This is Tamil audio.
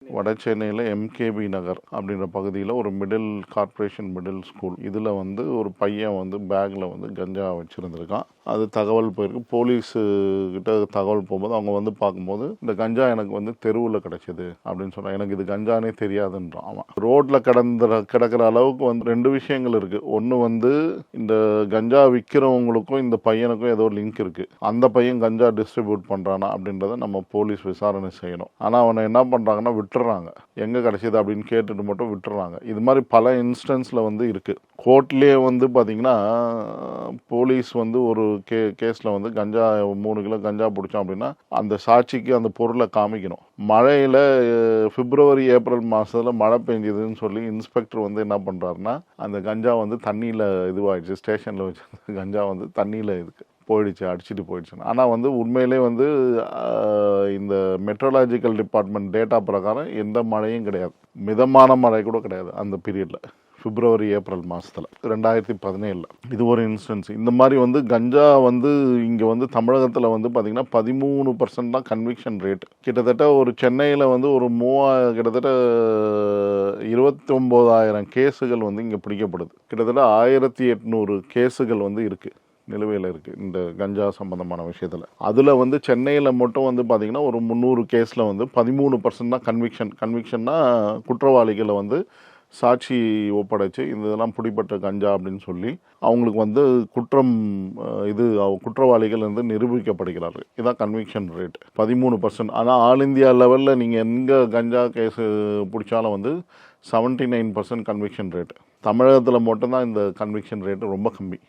வட சென்னையில் எம்கேபி நகர் அப்படின்ற பகுதியில் ஒரு கார்ப்பரேஷன் மிடில் ஸ்கூல் இதில் வந்து ஒரு பையன் வந்து பேக்கில் வந்து கஞ்சா வச்சுருந்துருக்கான். அது தகவல் போயிருக்கு. போலீஸு கிட்ட தகவல் போகும்போது அவங்க வந்து பார்க்கும்போது இந்த கஞ்சா எனக்கு வந்து தெருவில் கிடச்சிது அப்படின்னு சொன்னான். எனக்கு இது கஞ்சானே தெரியாதுன்றான். அவன் ரோட்டில் கிடக்கிற அளவுக்கு வந்து ரெண்டு விஷயங்கள் இருக்குது. ஒன்று வந்து இந்த கஞ்சா விற்கிறவங்களுக்கும் இந்த பையனுக்கும் ஏதோ லிங்க் இருக்குது. அந்த பையன் கஞ்சா டிஸ்ட்ரிபியூட் பண்ணுறானா அப்படின்றத நம்ம போலீஸ் விசாரணை செய்யணும். ஆனால் அவனை என்ன பண்ணுறாங்கன்னா விட்டுறாங்க. எங்கே கிடச்சிது அப்படின்னு கேட்டுட்டு மட்டும் விட்டுறாங்க. இது மாதிரி பல இன்ஸ்டன்ஸில் வந்து இருக்குது. கோர்ட்லேயே வந்து பார்த்திங்கன்னா போலீஸ் வந்து ஒரு கேஸில் வந்து கஞ்சா 3 கிலோ கஞ்சா பிடிச்சோம் அப்படின்னா அந்த சாட்சிக்கு அந்த பொருளை காமிக்கணும். மழையில் பிப்ரவரி ஏப்ரல் மாதத்தில் மழை பெஞ்சதுன்னு சொல்லி இன்ஸ்பெக்டர் வந்து என்ன பண்ணுறாருன்னா அந்த கஞ்சா வந்து தண்ணியில் இதுவாகிடுச்சு. ஸ்டேஷனில் வச்சு கஞ்சா வந்து தண்ணியில் போயிடுச்சு, அடிச்சுட்டு போயிடுச்சு. ஆனால் வந்து உண்மையிலே வந்து இந்த மெட்ரோலாஜிக்கல் டிபார்ட்மெண்ட் டேட்டா பிரகாரம் எந்த மழையும் கிடையாது. மிதமான மழை கூட கிடையாது அந்த பீரியடில், பிப்ரவரி ஏப்ரல் மாதத்தில் 2017. இது ஒரு இன்ஸ்டன்ஸ். இந்த மாதிரி வந்து கஞ்சா வந்து இங்கே வந்து தமிழகத்தில் வந்து பார்த்திங்கன்னா 13% தான் கன்விக்ஷன் ரேட். கிட்டத்தட்ட ஒரு சென்னையில் வந்து ஒரு கிட்டத்தட்ட 29,000 கேஸுகள் வந்து இங்கே பிடிக்கப்படுது. கிட்டத்தட்ட 1800 கேஸுகள் வந்து இருக்குது, நிலுவையில் இருக்குது இந்த கஞ்சா சம்பந்தமான விஷயத்தில். அதில் வந்து சென்னையில் மட்டும் வந்து பார்த்திங்கன்னா ஒரு 300 கேஸில் வந்து 13% தான் கன்விக்ஷன்னா குற்றவாளிகளை வந்து சாட்சி ஒப்படைச்சு இதெல்லாம் பிடிப்பட்ட கஞ்சா அப்படின்னு சொல்லி அவங்களுக்கு வந்து குற்றவாளிகள் வந்து நிரூபிக்கப்படுகிறார்கள். இதுதான் கன்விக்ஷன் ரேட் 13%. ஆனால் ஆல் இந்தியா லெவலில் நீங்கள் எங்கே கஞ்சா கேஸு பிடிச்சாலும் வந்து 79% கன்விக்ஷன் ரேட். தமிழகத்தில் மட்டும்தான் இந்த கன்விக்ஷன் ரேட்டு ரொம்ப கம்மி.